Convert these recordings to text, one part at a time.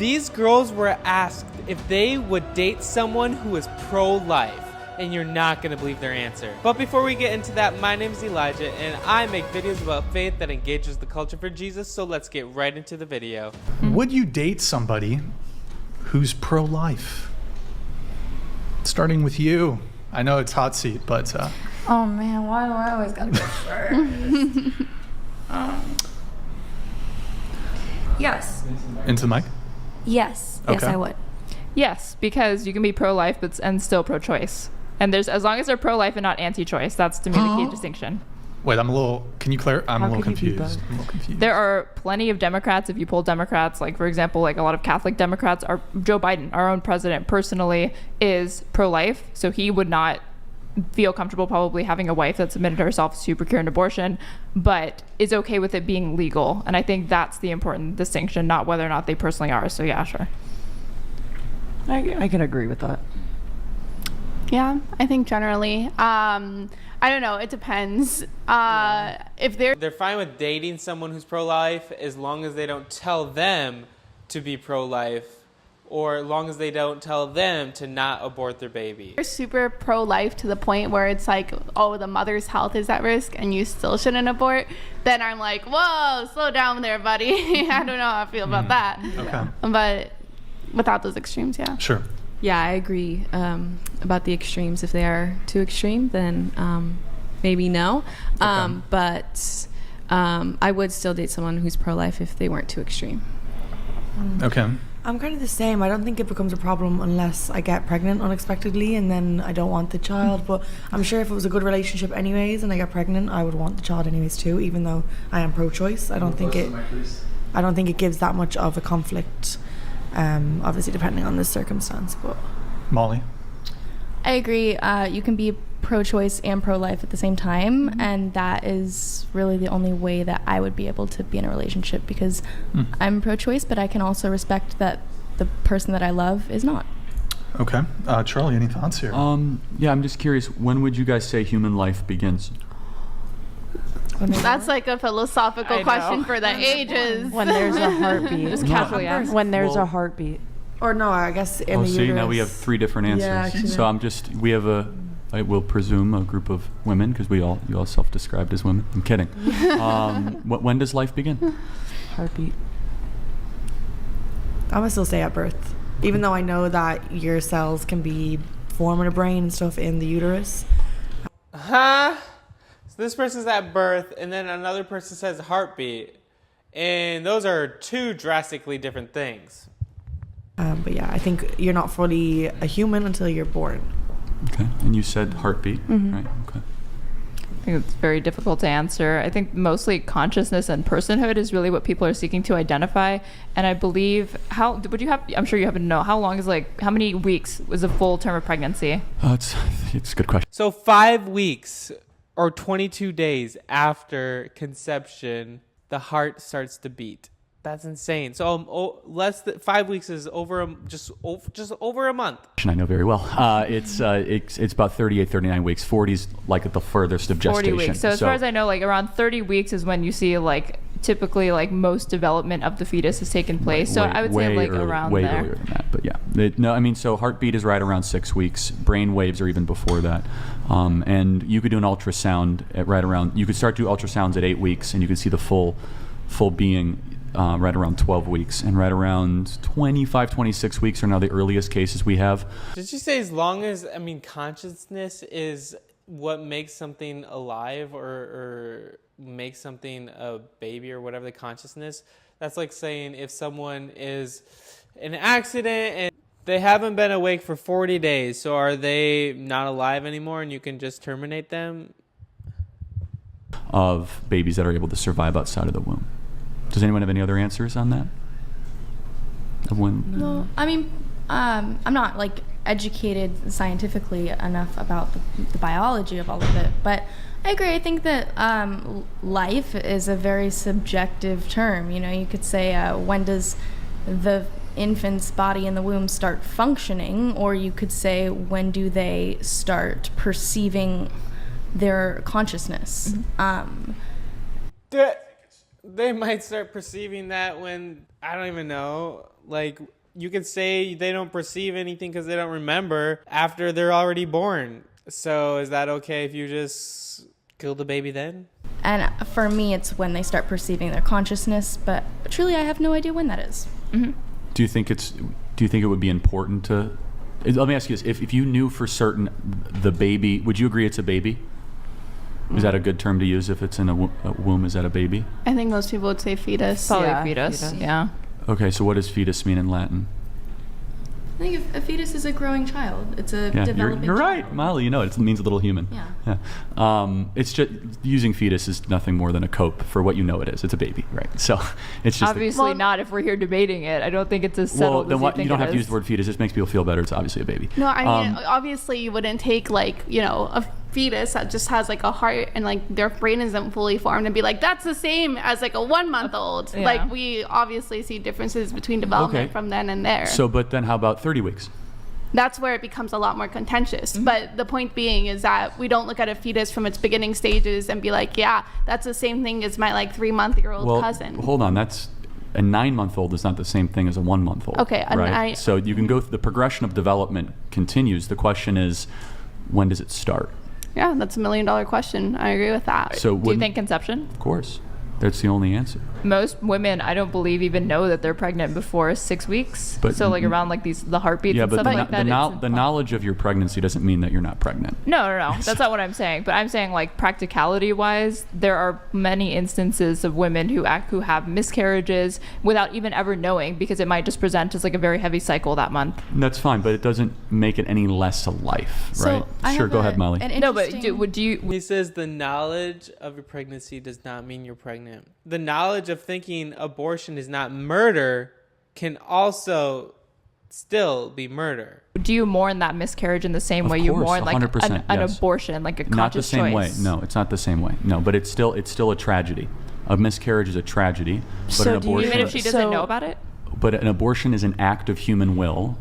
These girls were asked if they would date someone who is pro-life, and you're not going to believe their answer. But before we get into that, my name is Elijah, and I make videos about faith that engages the culture for Jesus, so let's get right into the video. Would you date somebody who's pro-life? Starting with you. I know it's hot seat, but... Oh man, why do I always gotta go first? Yes. Into the mic? Yes. Okay. Yes, I would. Yes, because you can be pro-life and still pro-choice. And there's, as long as they're pro-life and not anti-choice, that's to me the key distinction. Wait, can you clarify? I'm a little confused. There are plenty of Democrats, if you poll Democrats, like for example, like a lot of Catholic Democrats, are Joe Biden, our own president personally, is pro-life. So he would not feel comfortable probably having a wife that submitted herself to procure an abortion, but is okay with it being legal. And I think that's the important distinction, not whether or not they personally are. So yeah, sure. I can agree with that. Yeah, I think generally. I don't know. It depends. If They're fine with dating someone who's pro-life as long as they don't tell them to be pro-life, or as long as they don't tell them to not abort their baby. you're super pro-life to the point where it's like, oh, the mother's health is at risk and you still shouldn't abort, then I'm like, whoa, slow down there, buddy. I don't know how I feel about that. Okay. But without those extremes, yeah. Sure. Yeah, I agree about the extremes. If they are too extreme, then maybe no. But I would still date someone who's pro-life if they weren't too extreme. Okay. I'm kind of the same. I don't think it becomes a problem unless I get pregnant unexpectedly and then I don't want the child. But I'm sure if it was a good relationship anyways and I get pregnant, I would want the child anyways too, even though I am pro-choice. I don't think it gives that much of a conflict, obviously depending on the circumstance. But Molly? I agree. You can be pro-choice and pro-life at the same time, and that is really the only way that I would be able to be in a relationship, because I'm pro-choice, but I can also respect that the person that I love is not. Okay. Charlie, any thoughts here? Yeah, I'm just curious, when would you guys say human life begins? That's like a philosophical question for the ages. when there's a heartbeat. Just casually ask. When there's a heartbeat. Or no, I guess in the uterus. See, now we have three different answers. Yeah, actually, so we have I will presume a group of women, because you all self-described as women. I'm kidding. When does life begin? Heartbeat. I'm gonna still say at birth, even though I know that your cells can be forming a brain and stuff in the uterus. Huh? So this person's at birth, and then another person says heartbeat, and those are two drastically different things. But yeah, I think you're not fully a human until you're born. Okay, and you said heartbeat, right? Okay. I think it's very difficult to answer. I think mostly consciousness and personhood is really what people are seeking to identify. And I believe, I'm sure you happen to know, how long is how many weeks was a full term of pregnancy? It's a good question. So 5 weeks or 22 days after conception, the heart starts to beat. That's insane. So less than 5 weeks is just over a month. I know very well. It's about 38, 39 weeks. 40 is like at the furthest of gestation. 40 weeks. So as far as I know, around 30 weeks is when you see typically most development of the fetus has taken place. So I would say around way there. Earlier than that, but yeah. So heartbeat is right around 6 weeks. Brain waves are even before that. And you could do an ultrasound at right around. You could start to do ultrasounds at 8 weeks, and you could see the full being. Right around 12 weeks, and right around 25, 26 weeks are now the earliest cases we have. Did you say as long as, consciousness is what makes something alive or makes something a baby or whatever, the consciousness? That's like saying if someone is in an accident and they haven't been awake for 40 days, so are they not alive anymore and you can just terminate them? Of babies that are able to survive outside of the womb. Does anyone have any other answers on that? No, I'm not educated scientifically enough about the biology of all of it, but I agree. I think that life is a very subjective term. You could say when does the infant's body in the womb start functioning, or you could say when do they start perceiving their consciousness. They might start perceiving that when, I don't even know, Like, you could say they don't perceive anything because they don't remember after they're already born. So is that okay if you just kill the baby then? And for me, it's when they start perceiving their consciousness, but truly I have no idea when that is. Mm-hmm. Do you think it would be important to, let me ask you this, if you knew for certain the baby, would you agree it's a baby? Is that a good term to use if it's in a womb? Is that a baby? I think most people would say fetus. Probably fetus. Yeah. Okay, so what does fetus mean in Latin? I think if a fetus is a growing child. It's a Yeah, developing you're right, child. Molly. You know it means a little human. Yeah. It's just using fetus is nothing more than a cope for what you know it is. It's a baby, right? So it's just Obviously not if we're here debating it. I don't think it's as settled then as what, you you think don't it have to use is. the word fetus. It just makes people feel better. It's obviously a baby. No, I mean, obviously you wouldn't take like, you know, a fetus that just has like a heart and like their brain isn't fully formed and be like, that's the same as like a 1 month old. Yeah. Like, we obviously see differences between development Okay. from then and there. So, but then how about 30 weeks? That's where it becomes a lot more contentious. Mm-hmm. But the point being is that we don't look at a fetus from its beginning stages and be like, yeah, that's the same thing as my like 3-month-old cousin. Hold on. That's a 9-month-old is not the same thing as a 1-month-old. Okay, and right? So you can go through the progression of development continues. The question is, when does it start? Yeah, that's $1 million question. I agree with that. So Do you think conception? Of course. That's the only answer. Most women, I don't believe, even know that they're pregnant before 6 weeks. But- so like around like the heartbeats Yeah, and but stuff like that. the knowledge of your pregnancy doesn't mean that you're not pregnant. No. That's not what I'm saying. But I'm saying like practicality wise, there are many instances of women who have miscarriages without even ever knowing, because it might just present as like a very heavy cycle that month. That's fine, but it doesn't make it any less a life, right? I Sure, have go ahead, Molly. an No, but interesting- do you? He says the knowledge of your pregnancy does not mean you're pregnant. The knowledge of thinking abortion is not murder can also still be murder. Do you mourn that miscarriage in the same Of way you course, mourn like 100%, an yes. abortion, like a conscious Not the same way. choice? No, it's not the same way. No, but it's still a tragedy. A miscarriage is a tragedy, but So an do you- abortion. Even if she doesn't So- know about it? But an abortion is an act of human will.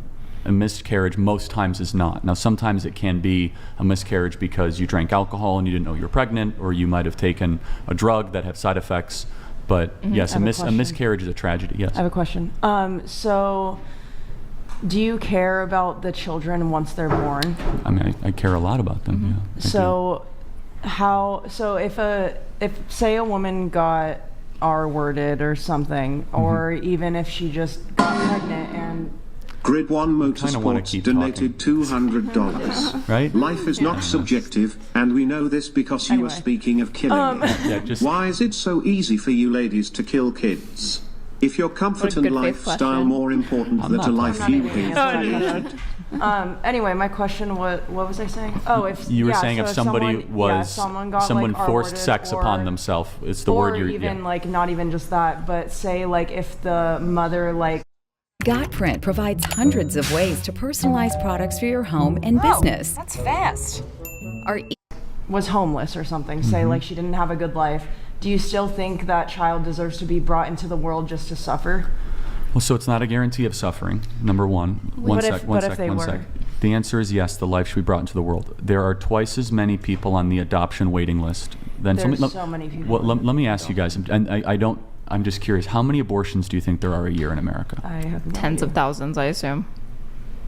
A miscarriage most times is not. Now, sometimes it can be a miscarriage because you drank alcohol and you didn't know you were pregnant, or you might have taken a drug that have side effects. But yes, I have a a question. miscarriage is a tragedy. Yes. I have a question. So, do you care about the children once they're born? I mean, I care a lot about them. Yeah. I do. So, if say a woman got R-worded or something, or even if she just got pregnant and Grid 1 kinda wanna Motorsports keep donated $200. Right? Life is not subjective, and we know this because you were Anyway. speaking of killing. Yeah. Just Why is it so easy for you ladies to kill kids? If your comfort and good faith lifestyle question. more important I'm than not a life talking you about paid that. for? anyway, my question was, what was I saying? Oh, if you were yeah, saying so if somebody someone, was someone got someone like forced R-worded sex or, upon themselves. It's the or word you're. even Yeah. like not even just that, but say like if the mother like Gotprint provides hundreds of ways to personalize products for your home and business. That's fast. Our was homeless or something, say like she didn't have a good life, do you still think that child deserves to be brought into the world just to suffer? Well, so it's not a guarantee of suffering. Number one. One sec. The answer is yes. The life should be brought into the world. There are twice as many people on the adoption waiting list than. There's so many people. Well, let me ask you guys, and I don't. I'm just curious. How many abortions do you think there are a year in America? I have no Tens idea. of thousands, I assume.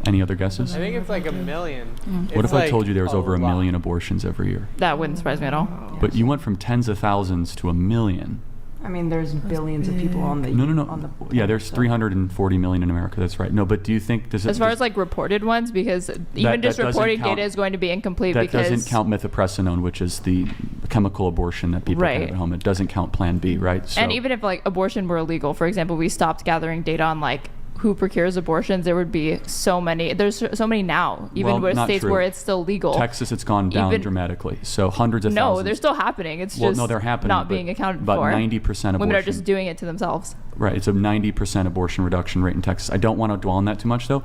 Any other guesses? I think it's like 1 million. What It's if I like told you there was over a lot. million abortions every year? That wouldn't surprise me at all. But you went from tens of thousands to 1 million. I mean, there's billions of people on the No. on the Yeah, there's 340 million in America. That's right. No, but do you think does it? As far as like reported ones, because even just that doesn't reported count- data is going to be incomplete that because doesn't count mifepristone, which is the chemical abortion that people Right. have at home. It doesn't count Plan B, right? So, And even if like abortion were illegal, for example, we stopped gathering data on like who procures abortions, there would be so many. There's so many now, even Well, with not states true. where it's still legal. Texas, it's gone down Even- dramatically. So hundreds of No, thousands. they're still happening. It's Well, just no, they're happening, not but being accounted about for. 90% Women are abortion. just doing it to themselves. Right, it's a 90% abortion reduction rate in Texas. I don't want to dwell on that too much, though.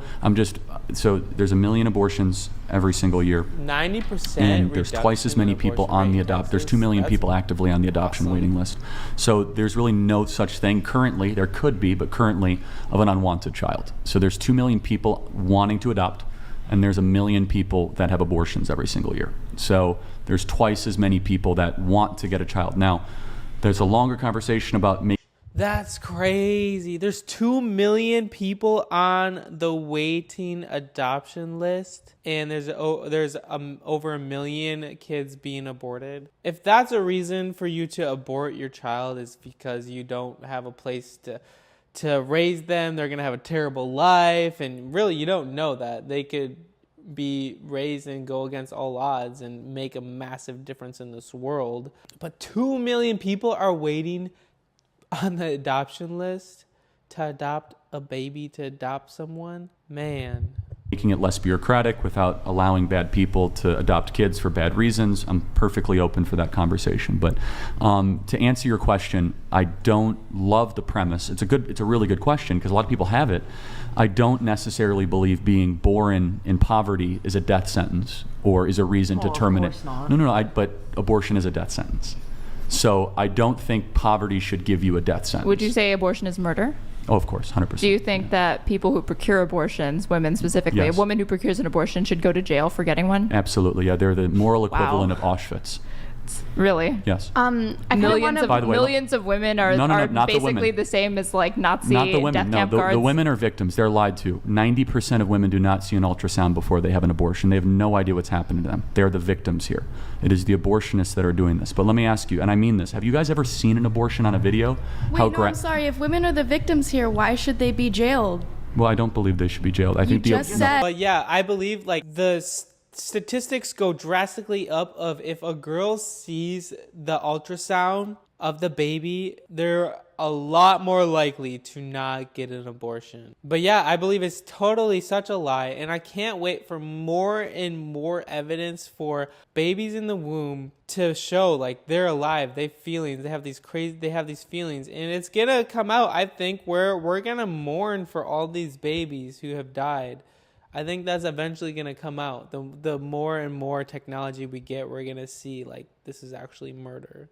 So there's 1 million abortions every single year. 90%. And there's twice as many people on the there's 2 million people actively on the adoption waiting list. So there's really no such thing currently, there could be, but currently, of an unwanted child. So there's 2 million people wanting to adopt, and there's 1 million people that have abortions every single year. So there's twice as many people that want to get a child. Now, there's a longer conversation about That's crazy. There's 2 million people on the waiting adoption list, and there's over 1 million kids being aborted. If that's a reason for you to abort your child is because you don't have a place to raise them, they're going to have a terrible life, and really you don't know that. They could be raised and go against all odds and make a massive difference in this world. But 2 million people are waiting on the adoption list to adopt a baby, to adopt someone. Man. Making it less bureaucratic without allowing bad people to adopt kids for bad reasons. I'm perfectly open for that conversation. But to answer your question, I don't love the premise. It's a really good question because a lot of people have it. I don't necessarily believe being born in poverty is a death sentence or is a reason to terminate. Of course not. No. But abortion is a death sentence. So I don't think poverty should give you a death sentence. Would you say abortion is murder? Oh, of course, 100%. Do you think that people who procure abortions, women specifically, Yes. a woman who procures an abortion should go to jail for getting one? Absolutely, yeah. They're the moral equivalent Wow. of Auschwitz. Really? Yes. I kind of Millions want of By the way, millions of women are not the basically women. the same as like Nazi Not the women. death No, camp the guards. women are victims. They're lied to. 90% of women do not see an ultrasound before they have an abortion. They have no idea what's happening to them. They're the victims here. It is the abortionists that are doing this. But let me ask you, and I mean this, have you guys ever seen an abortion on a video? Wait, no, I'm sorry. If women are the victims here, why should they be jailed? Well, I don't believe they should be jailed. I You think just said. But yeah, I believe like the statistics go drastically up of if a girl sees the ultrasound of the baby, they're a lot more likely to not get an abortion. But yeah, I believe it's totally such a lie, and I can't wait for more and more evidence for babies in the womb to show like they're alive, they have feelings, they have these feelings, and it's gonna come out. I think we're gonna mourn for all these babies who have died. I think that's eventually going to come out. The more and more technology we get, we're going to see like this is actually murder.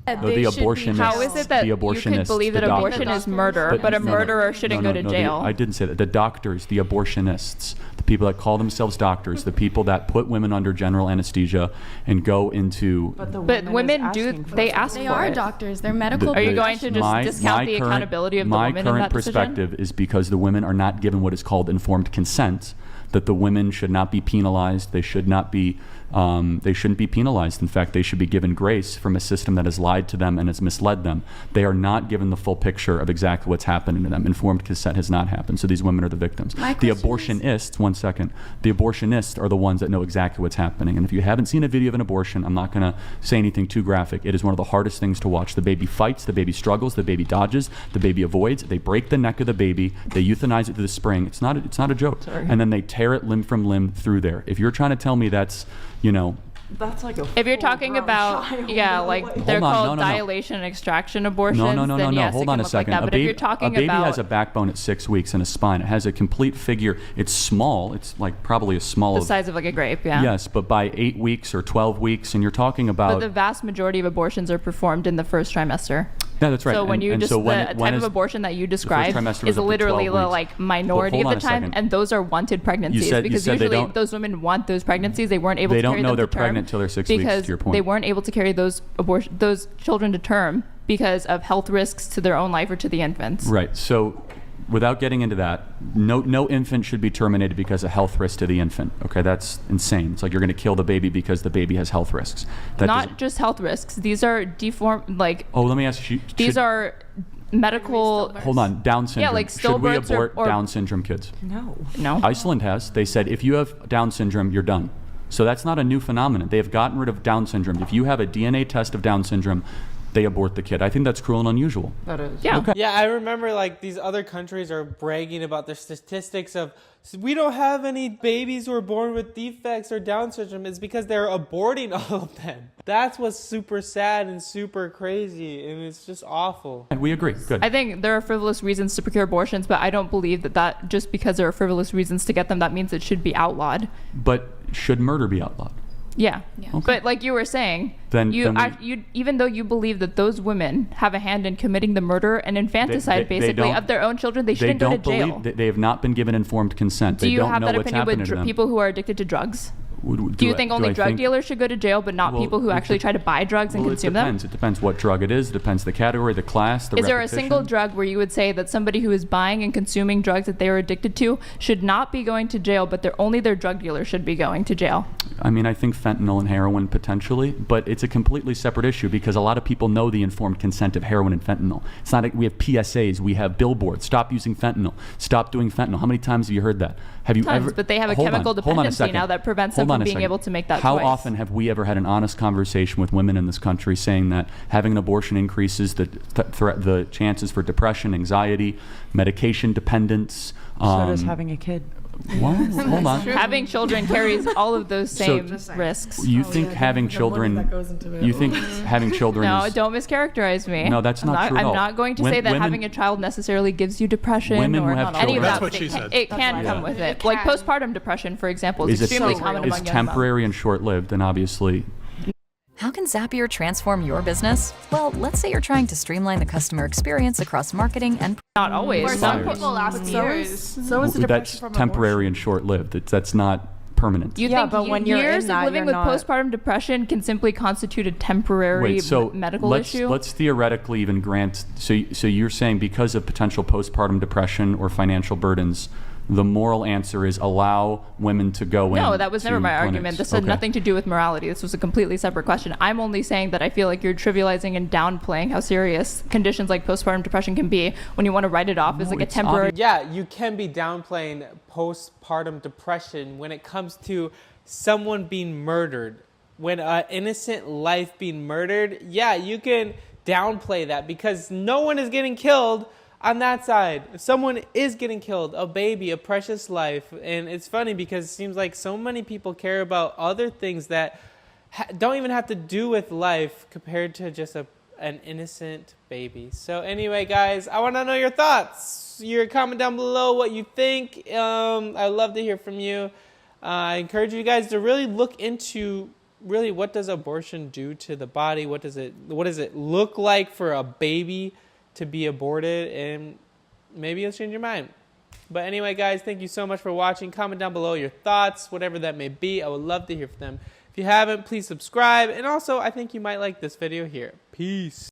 The abortionist. How is it that the you could abortionist, believe that the abortion doctor. is murder, but a murderer shouldn't go to jail? I didn't say that. The doctors, the abortionists, the people that call themselves doctors, the people that put women under general anesthesia and go into... But women do, they ask for it. They are doctors. They're medical. Are you going to just discount the accountability of the woman in that decision? My current perspective is because the women are not given what is called informed consent, that the women should not be penalized. They shouldn't be penalized. In fact, they should be given grace from a system that has lied to them and has misled them. They are not given the full picture of exactly what's happening to them. Informed consent has not happened, so these women are the victims. The abortionists, one second, the abortionists are the ones that know exactly what's happening. And if you haven't seen a video of an abortion, I'm not going to say anything too graphic. It is one of the hardest things to watch. The baby fights, the baby struggles, the baby dodges, the baby avoids. They break the neck of the baby. They euthanize it to the spring. It's not a joke. Sorry. And then they tear it limb from limb through there. If you're trying to tell me that's, That's like a if you're talking full-grown about, child. yeah, like Hold they're on, called no. dilation and extraction abortions, No. then yes, Hold it on can a look second. like that. But if you're talking a baby about, has a backbone at 6 weeks and a spine. It has a complete figure. It's small. It's like probably as small the as size of like a grape, yeah. Yes, but by 8 weeks or 12 weeks, and you're talking about. But the vast majority of abortions are performed in the first trimester. Yeah, that's right. So when the type of abortion that you described trimester is was up to literally 12 the weeks. like minority Hold of on the a time, second. and those are wanted pregnancies said because they usually don't- those women want those pregnancies. They weren't able They to don't carry know them they're to term pregnant till they're 6 weeks, because to your point. they weren't able to carry those children to term because of health risks to their own life or to the infants. Right. So, without getting into that, no infant should be terminated because of health risk to the infant. Okay, that's insane. It's like you're going to kill the baby because the baby has health risks. That Not doesn't- just health risks. These are Oh, let me ask you. these are medical. Hold on, Down syndrome. like Should we stillbirths abort or Down syndrome kids? No. Iceland has. They said if you have Down syndrome, you're done. So that's not a new phenomenon. They have gotten rid of Down syndrome. If you have a DNA test of Down syndrome, they abort the kid. I think that's cruel and unusual. That is. Yeah. Okay. Yeah, I remember like these other countries are bragging about their statistics of we don't have any babies who are born with defects or Down syndrome. It's because they're aborting all of them. That's what's super sad and super crazy, and it's just awful. And we agree. Good. I think there are frivolous reasons to procure abortions, but I don't believe that just because there are frivolous reasons to get them, that means it should be outlawed. But should murder be outlawed? Yeah. Okay. But like you were saying, Then you even though you believe that those women have a hand in committing the murder and infanticide They basically don't- of their own children, they They shouldn't go to don't jail. believe. They have not been given informed consent. Do They you don't have know that what's opinion happening with to them. people who are addicted to drugs? Do you think only drug dealers should go to jail, but not people who actually try to buy drugs and consume them? It depends what drug it is. It depends the category, the class, the Is there a repetition. single drug where you would say that somebody who is buying and consuming drugs that they are addicted to should not be going to jail, but only their drug dealer should be going to jail? I mean, I think fentanyl and heroin potentially, but it's a completely separate issue because a lot of people know the informed consent of heroin and fentanyl. It's not. We have PSAs, we have billboards. Stop using fentanyl. Stop doing fentanyl. How many times have you heard that? Have you ever? But they have a chemical dependency now that prevents them from being able to make that How choice. often have we ever had an honest conversation with women in this country saying that having an abortion increases the chances for depression, anxiety, medication dependence? So does having a kid. Well, hold on. Having children carries all of those same risks. You think having children? You think having children? No, don't mischaracterize me. No, that's not true at all. I'm not going to say that having a child necessarily gives you depression Women or who have any of children. that. That's what she said. It can come with it. Like postpartum depression, for example, is extremely common among young It's temporary and short-lived, and obviously. How can Zapier transform your business? Well, let's say you're trying to streamline the customer experience across marketing and... Not always. For some people last years. So is the depression That's from temporary and short-lived. That's not permanent. You think but when you're years in that, of living with you're not- postpartum depression can simply constitute a temporary medical issue? Let's theoretically even grant. So you're saying because of potential postpartum depression or financial burdens, the moral answer is allow women to go in. No, that was never my clinics. argument. This had Okay. nothing to do with morality. This was a completely separate question. I'm only saying that I feel like you're trivializing and downplaying how serious conditions like postpartum depression can be when you want to write it off as like a it's temporary. Yeah, you can be downplaying postpartum depression when it comes to someone being murdered. When an innocent life being murdered, yeah, you can downplay that because no one is getting killed on that side. If someone is getting killed, a baby, a precious life, and it's funny because it seems like so many people care about other things that don't even have to do with life compared to just an innocent baby. So anyway, guys, I want to know your thoughts. Your comment down below what you think. I'd love to hear from you. I encourage you guys to really look into really what does abortion do to the body? What does it look like for a baby to be aborted? And maybe you'll change your mind. But anyway, guys, thank you so much for watching. Comment down below your thoughts, whatever that may be. I would love to hear from them. If you haven't, please subscribe. And also, I think you might like this video here. Peace.